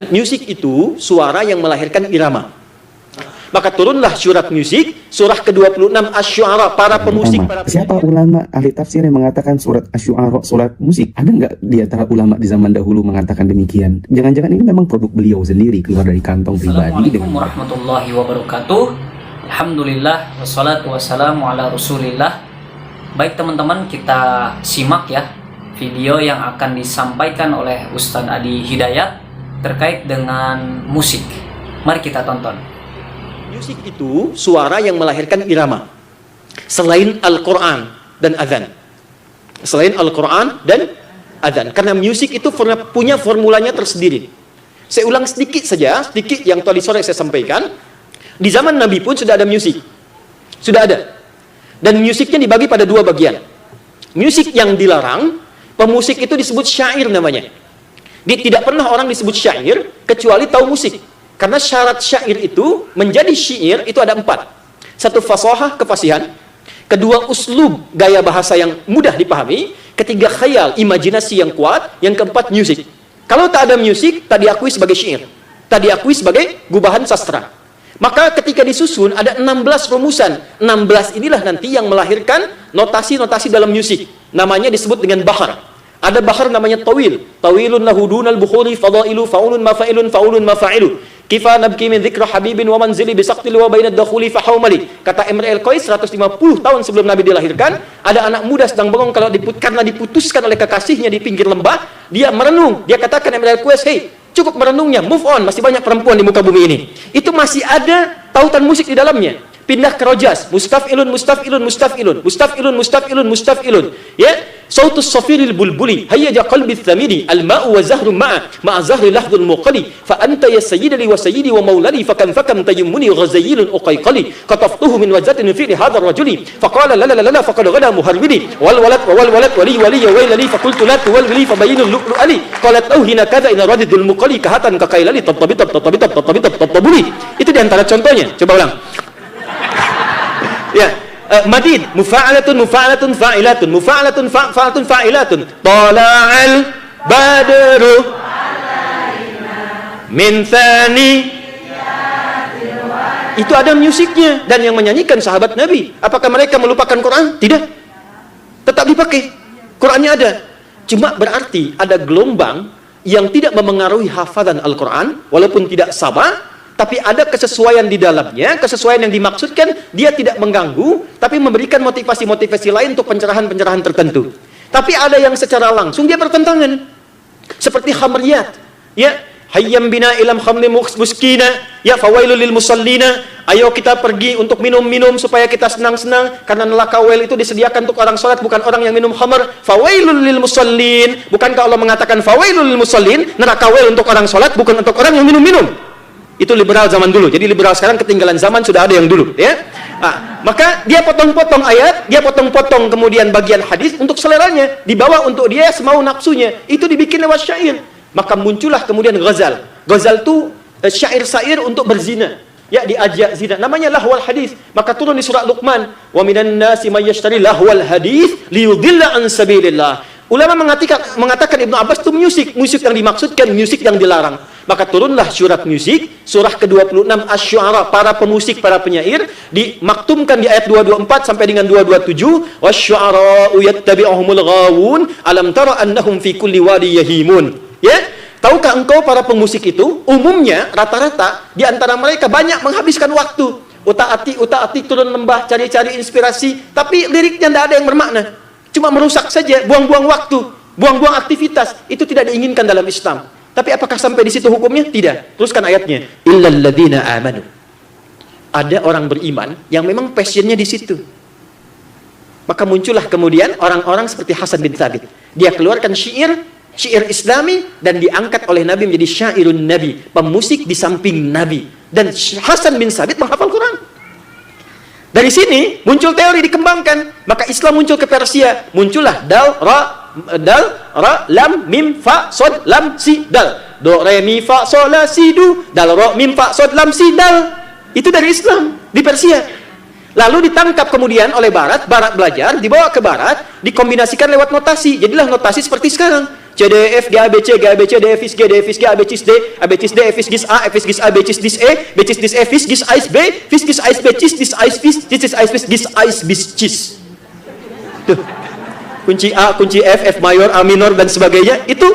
Musik itu suara yang melahirkan irama. Maka turunlah surat musik, surah ke-26 Asy-Syu'ara, para pemusik. Siapa ulama ahli tafsir yang mengatakan surat Asy-Syu'ara surat musik? Ada nggak di antara ulama di zaman dahulu mengatakan demikian? Jangan-jangan ini memang produk beliau sendiri, keluar dari kantong pribadi. Assalamualaikum warahmatullahi wabarakatuh. Alhamdulillah, wassalatu wassalamu ala rasulillah. Baik teman-teman, kita simak ya video yang akan disampaikan oleh Ustadz Adi Hidayat terkait dengan musik. Mari kita tonton. Musik itu suara yang melahirkan irama. Selain Al-Quran dan Adhan. Selain Al-Quran dan Adhan. Karena musik itu punya formulanya tersendiri. Saya ulang sedikit saja, sedikit yang tadi sore saya sampaikan. Di zaman Nabi pun sudah ada musik. Sudah ada. Dan musiknya dibagi pada dua bagian. Musik yang dilarang, pemusik itu disebut syair namanya. Tidak pernah orang disebut syair kecuali tahu musik. Karena syarat syair itu menjadi syair itu ada 4. Satu, fasahah, kefasihan. Kedua, uslub, gaya bahasa yang mudah dipahami. Ketiga, khayal, imajinasi yang kuat. Yang keempat, musik. Kalau tak ada musik, tak diakui sebagai syair. Tak diakui sebagai gubahan sastra. Maka ketika disusun ada 16 rumusan. 16 inilah nanti yang melahirkan notasi-notasi dalam musik. Namanya disebut dengan bahar. Ada bahar namanya tawil. Tawilun lahu dunal bukhuri fadailu faulun mafailun faulun mafailu. Kifa nabki min dzikra habibin wa manzili bisaqtil wa bainad dakhuli fahaumali. Kata Imrul Qais 150 tahun sebelum Nabi dilahirkan, ada anak muda sedang bengong karena diputuskan oleh kekasihnya di pinggir lembah, dia merenung. Dia katakan Imrul Qais, "Hey, cukup merenungnya, move on, masih banyak perempuan di muka bumi ini." Itu masih ada tautan musik di dalamnya. Pindah ke rojas, mustafilun mustafilun mustafilun mustafilun mustafilun mustafilun, ya. Sautus safiril bulbuli hayya qalbi thamidi al-ma'u wa zahru ma'a zahri lahdul muqali fa anta ya sayyidi wa sayyidi wa maulali fa kam tayammuni ghazayilun uqayqali qataftuhu min wajatin fi hadha ar-rajuli fa qala la la la faqad ghada muharwidi wal walad wali ya waylali fa qultu la tuwalli fa bayyinul lu'lu ali qalat hina kadha in radidul muqali kahatan ka qailali tatabuli. Itu di antara contohnya. Coba ulang. Ya, madid, mufa'alatun mufa'alatun fa'ilatun mufa'alatun fa'alatun fa'ilatun tala'al badru min thani. Itu ada musiknya dan yang menyanyikan sahabat Nabi. Apakah mereka melupakan Quran? Tidak. Tetap dipakai. Qurannya ada. Cuma berarti ada gelombang yang tidak memengaruhi hafalan Al-Quran walaupun tidak sama. Tapi ada kesesuaian di dalamnya, kesesuaian yang dimaksudkan, dia tidak mengganggu, tapi memberikan motivasi-motivasi lain untuk pencerahan-pencerahan tertentu. Tapi ada yang secara langsung dia bertentangan. Seperti khamriyat. Ya, hayyam bina ilam khamli muskina, ya fawailul lil musallina. Ayo kita pergi untuk minum-minum supaya kita senang-senang, karena neraka wail itu disediakan untuk orang salat, bukan orang yang minum khamr. Fawailul lil musallin. Bukankah Allah mengatakan fawailul lil musallin, neraka wail untuk orang salat, bukan untuk orang yang minum-minum. Itu liberal zaman dulu. Jadi liberal sekarang ketinggalan zaman, sudah ada yang dulu, ya. Maka dia potong-potong ayat, dia potong-potong kemudian bagian hadis untuk seleranya, dibawa untuk dia semau nafsunya. Itu dibikin lewat syair. Maka muncullah kemudian ghazal. Ghazal itu syair-syair untuk berzina. Ya, diajak zina. Namanya lahwal hadis. Maka turun di surah Luqman, "Wa minan nasi may yashtari lahwal hadis liyudilla an sabilillah." Ulama mengatakan Ibnu Abbas itu musik yang dimaksudkan musik yang dilarang. Maka turunlah surat musik, surah ke-26 Asy-Syu'ara, para pemusik, para penyair, dimaktumkan di ayat 224 sampai dengan 227, "Wasy-syu'ara'u yattabi'uhumul ghawun, alam tara annahum fi kulli wadi yahimun." Ya, tahukah engkau para pemusik itu umumnya rata-rata di antara mereka banyak menghabiskan waktu, utak-atik turun lembah cari-cari inspirasi, tapi liriknya tidak ada yang bermakna. Cuma merusak saja, buang-buang waktu, buang-buang aktivitas. Itu tidak diinginkan dalam Islam. Tapi apakah sampai di situ hukumnya? Tidak. Teruskan ayatnya. Illal ladzina amanu. Ada orang beriman yang memang passionnya di situ. Maka muncullah kemudian orang-orang seperti Hasan bin Thabit. Dia keluarkan syair Islami dan diangkat oleh Nabi menjadi syairun Nabi, pemusik di samping Nabi. Dan Hasan bin Thabit menghafal Quran. Dari sini muncul teori dikembangkan. Maka Islam muncul ke Persia. Muncullah dal, ra, lam, mim, fa, sod, lam, si, dal. Do, re, mi, fa, sol, la, si, du. Dal, ro, mim, fa, sod, lam, si, dal. Itu dari Islam di Persia. Lalu ditangkap kemudian oleh Barat belajar, dibawa ke Barat, dikombinasikan lewat notasi. Jadilah notasi seperti sekarang. C, D, E, F, G, A, B, C, G, A, B, C, D, F, G, D, F, G, A, B, C, D, A, B, C, D, F, G, A, F, G, A, B, C, D, E, B, C, D, F, G, A, B, F, G, A, B, C, D, A, B, C, D, A, tuh. Kunci A, kunci F, F mayor, A minor dan sebagainya itu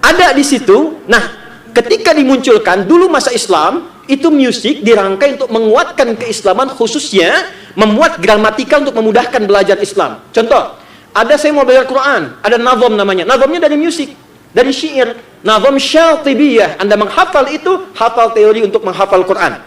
ada di situ. Nah, ketika dimunculkan dulu masa Islam, itu musik dirangkai untuk menguatkan keislaman, khususnya memuat gramatika untuk memudahkan belajar Islam. Contoh, ada saya mau belajar Quran, ada nazam namanya. Nazamnya dari musik, dari syair. Nazam Syatibiyah. Anda menghafal itu, hafal teori untuk menghafal Quran.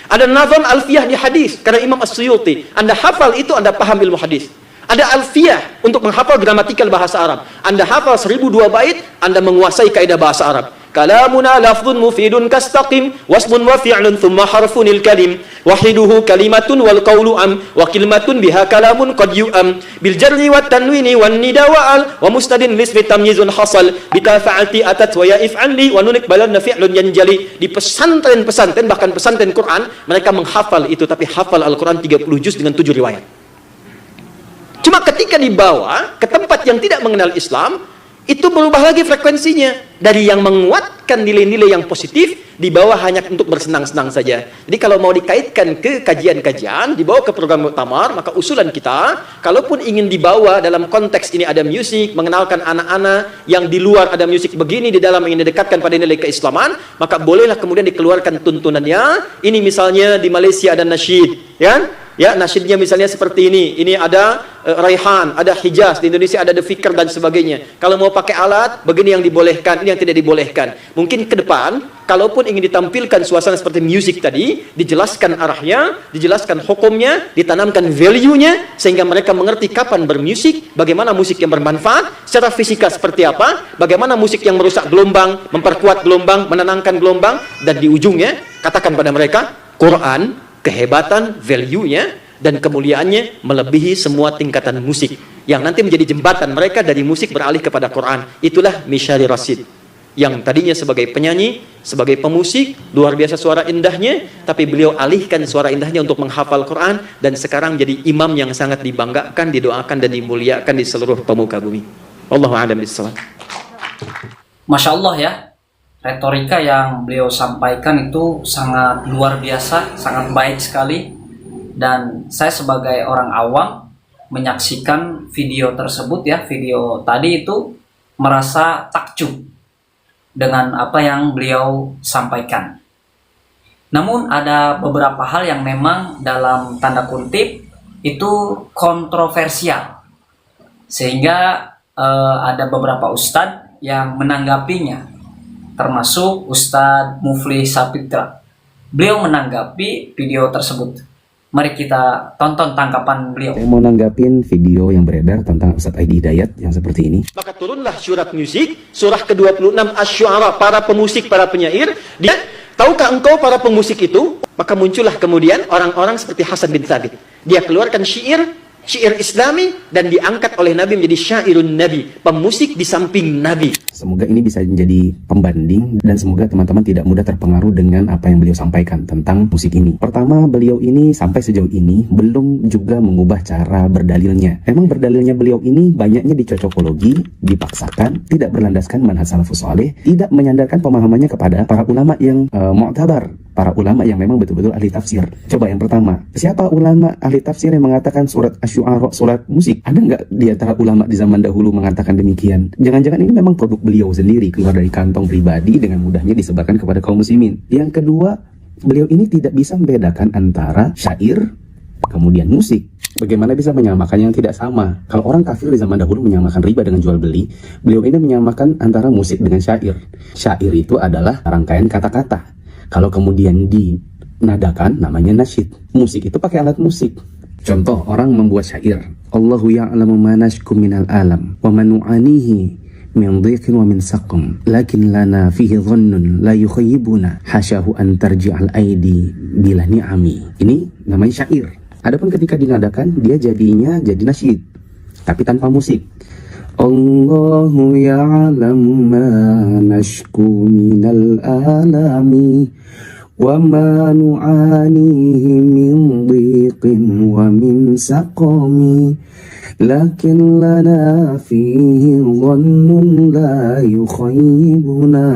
Ada nazam alfiyah di hadis karena Imam As-Suyuti. Anda hafal itu, Anda paham ilmu hadis. Ada alfiyah untuk menghafal gramatikal bahasa Arab. Anda hafal 1002 bait, Anda menguasai kaidah bahasa Arab. Kalamuna lafdhun mufidun kastaqim wasmun wa fi'lun thumma harfunil kalim wahiduhu kalimatun wal qawlu am wa kalimatun biha kalamun qad yu'am bil jarri wat tanwini wan nida wa al wa mustadin lismi tamyizun hasal bika fa'alti atat wa ya if'ali wa nunik balan fi'lun yanjali. Di pesantren-pesantren, bahkan pesantren Quran, mereka menghafal itu, tapi hafal Al-Quran 30 juz dengan 7 riwayat. Cuma ketika dibawa ke tempat yang tidak mengenal Islam, itu berubah lagi frekuensinya. Dari yang menguatkan nilai-nilai yang positif, dibawa hanya untuk bersenang-senang saja. Jadi kalau mau dikaitkan ke kajian-kajian, dibawa ke program muktamar, maka usulan kita, kalaupun ingin dibawa dalam konteks ini ada musik, mengenalkan anak-anak yang di luar ada musik begini, di dalam ingin didekatkan pada nilai keislaman, maka bolehlah kemudian dikeluarkan tuntunannya. Ini misalnya di Malaysia ada nasyid, ya? Ya, nasyidnya misalnya seperti ini. Ini ada Raihan, ada Hijaz, di Indonesia ada The Fikr dan sebagainya. Kalau mau pakai alat, begini yang dibolehkan, ini yang tidak dibolehkan. Mungkin ke depan, kalaupun ingin ditampilkan suasana seperti musik tadi, dijelaskan arahnya, dijelaskan hukumnya, ditanamkan value-nya, sehingga mereka mengerti kapan bermusik, bagaimana musik yang bermanfaat, secara fisika seperti apa, bagaimana musik yang merusak gelombang, memperkuat gelombang, menenangkan gelombang, dan di ujungnya, katakan pada mereka, Quran, kehebatan, value-nya, dan kemuliaannya melebihi semua tingkatan musik yang nanti menjadi jembatan mereka dari musik beralih kepada Quran. Itulah Misyari Rasid, yang tadinya sebagai penyanyi, sebagai pemusik, luar biasa suara indahnya, tapi beliau alihkan suara indahnya untuk menghafal Quran, dan sekarang jadi imam yang sangat dibanggakan, didoakan, dan dimuliakan di seluruh pemuka bumi. Wallahu a'lam bishawab. Masya Allah ya, retorika yang beliau sampaikan itu sangat luar biasa, sangat baik sekali. Dan saya sebagai orang awam menyaksikan video tersebut ya, video tadi itu merasa takjub dengan apa yang beliau sampaikan. Namun ada beberapa hal yang memang dalam tanda kutip itu kontroversial, sehingga ada beberapa ustadz yang menanggapinya, termasuk Ustadz Mufli Sapitra. Beliau menanggapi video tersebut. Mari kita tonton tanggapan beliau. Saya mau nanggapin video yang beredar tentang Ustadz Aidi Hidayat yang seperti ini. Maka turunlah surat musik, surah ke-26 Asy-Syu'ara, para pemusik, para penyair. Dia, tahukah engkau para pemusik itu? Maka muncullah kemudian orang-orang seperti Hasan bin Thabit. Dia keluarkan syair Islami, dan diangkat oleh Nabi menjadi syairun Nabi, pemusik di samping Nabi. Semoga ini bisa menjadi pembanding, dan semoga teman-teman tidak mudah terpengaruh dengan apa yang beliau sampaikan tentang musik ini. Pertama, beliau ini sampai sejauh ini belum juga mengubah cara berdalilnya. Memang berdalilnya beliau ini banyaknya dicocokologi, dipaksakan, tidak berlandaskan manhaj salafus saleh, tidak menyandarkan pemahamannya kepada para ulama yang mu'tabar, para ulama yang memang betul-betul ahli tafsir. Coba yang pertama, siapa ulama ahli tafsir yang mengatakan surat Asy-Syu'ara surat musik? Ada nggak di antara ulama di zaman dahulu mengatakan demikian? Jangan-jangan ini memang produk beliau sendiri, keluar dari kantong pribadi, dengan mudahnya disebarkan kepada kaum muslimin. Yang kedua, beliau ini tidak bisa membedakan antara syair kemudian musik. Bagaimana bisa menyamakan yang tidak sama? Kalau orang kafir di zaman dahulu menyamakan riba dengan jual beli, beliau ini menyamakan antara musik dengan syair. Syair itu adalah rangkaian kata-kata. Kalau kemudian dinadakan, namanya nasyid. Musik itu pakai alat musik. Contoh, orang membuat syair. Allahu ya'lamu ma nashku minal alam wa ma nu'anihi min dhiqin wa min saqam lakin lana fihi dhannun la yukhayyibuna hasyahu an tarji'al aidi bila ni'ami. Ini namanya syair. Adapun ketika dinadakan, dia jadinya jadi nasyid, tapi tanpa musik. Allahu ya'lamu ma nashku minal alami wa ma nu'anihi min dhiqin wa min saqami لكن لنا فيه ظن لا يخيبنا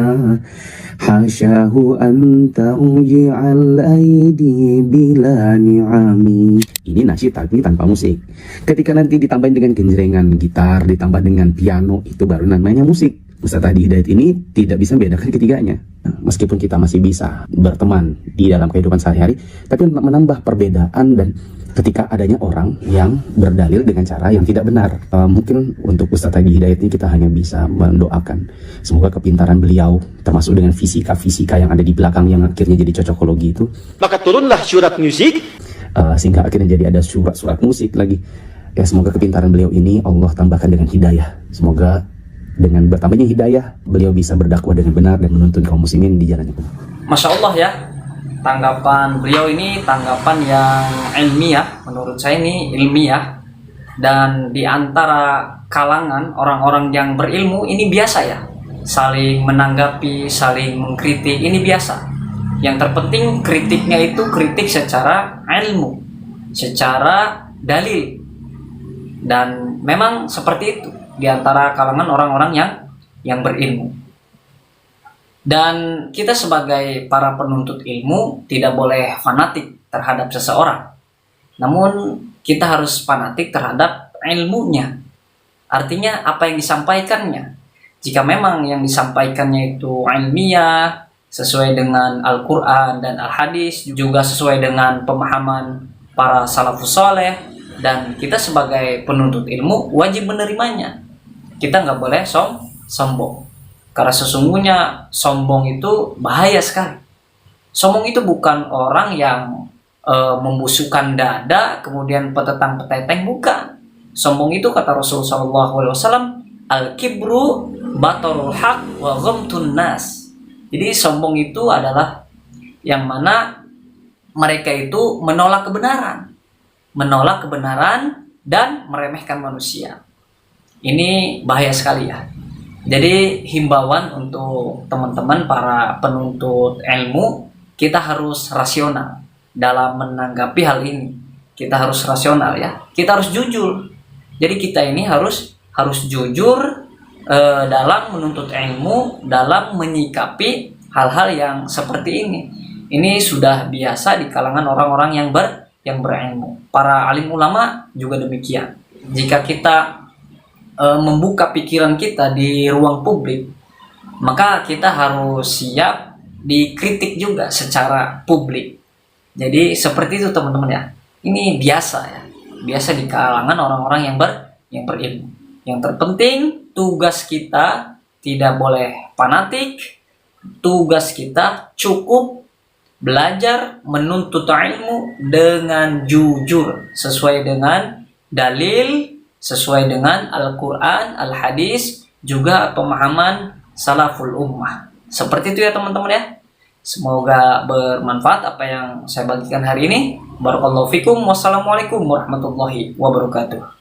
حاشاه أن ترجع الأيدي بلا نعم. Ini nasyid tapi tanpa musik. Ketika nanti ditambahin dengan genjrengan gitar, ditambah dengan piano, itu baru namanya musik. Ustaz Hadi Hidayat ini tidak bisa membedakan ketiganya. Meskipun kita masih bisa berteman di dalam kehidupan sehari-hari, tapi menambah perbedaan dan ketika adanya orang yang berdalil dengan cara yang tidak benar. Mungkin untuk Ustaz Hadi Hidayat ini kita hanya bisa mendoakan semoga kepintaran beliau termasuk dengan fisika-fisika yang ada di belakang yang akhirnya jadi cocokologi itu, Maka turunlah surat musik. sehingga akhirnya jadi ada surat-surat musik lagi. Ya, semoga kepintaran beliau ini Allah tambahkan dengan hidayah. Semoga dengan bertambahnya hidayah, beliau bisa berdakwah dengan benar dan menuntun kaum muslimin di jalan yang benar. Masya Allah ya, tanggapan beliau ini tanggapan yang ilmiah, menurut saya ini ilmiah, dan di antara kalangan orang-orang yang berilmu ini biasa ya, saling menanggapi, saling mengkritik, ini biasa. Yang terpenting kritiknya itu kritik secara ilmu, secara dalil, dan memang seperti itu di antara kalangan orang-orang yang berilmu. Dan kita sebagai para penuntut ilmu tidak boleh fanatik terhadap seseorang. Namun kita harus fanatik terhadap ilmunya. Artinya apa yang disampaikannya. Jika memang yang disampaikannya itu ilmiah, sesuai dengan Al-Quran dan Al-Hadis, juga sesuai dengan pemahaman para salafus saleh, dan kita sebagai penuntut ilmu wajib menerimanya. Kita nggak boleh sombong. Karena sesungguhnya sombong itu bahaya sekali. Sombong itu bukan orang yang membusukkan dada, kemudian petetang-peteteng, bukan. Sombong itu kata Rasulullah SAW, al-kibru batarul haq wa ghamtun nas. Jadi sombong itu adalah yang mana mereka itu menolak kebenaran dan meremehkan manusia. Ini bahaya sekali ya. Jadi himbauan untuk teman-teman para penuntut ilmu, kita harus rasional dalam menanggapi hal ini. Kita harus rasional ya. Kita harus jujur. Jadi kita ini harus jujur dalam menuntut ilmu, dalam menyikapi hal-hal yang seperti ini. Ini sudah biasa di kalangan orang-orang yang berilmu. Para alim ulama juga demikian. Jika kita membuka pikiran kita di ruang publik, maka kita harus siap dikritik juga secara publik. Jadi seperti itu teman-teman ya. Ini biasa ya. Biasa di kalangan orang-orang yang berilmu. Yang terpenting tugas kita tidak boleh fanatik. Tugas kita cukup belajar menuntut ilmu dengan jujur, sesuai dengan dalil, sesuai dengan Al-Quran, Al-Hadis, juga pemahaman salaful ummah. Seperti itu ya teman-teman ya. Semoga bermanfaat apa yang saya bagikan hari ini. Barakallahu fikum. Wassalamualaikum warahmatullahi wabarakatuh.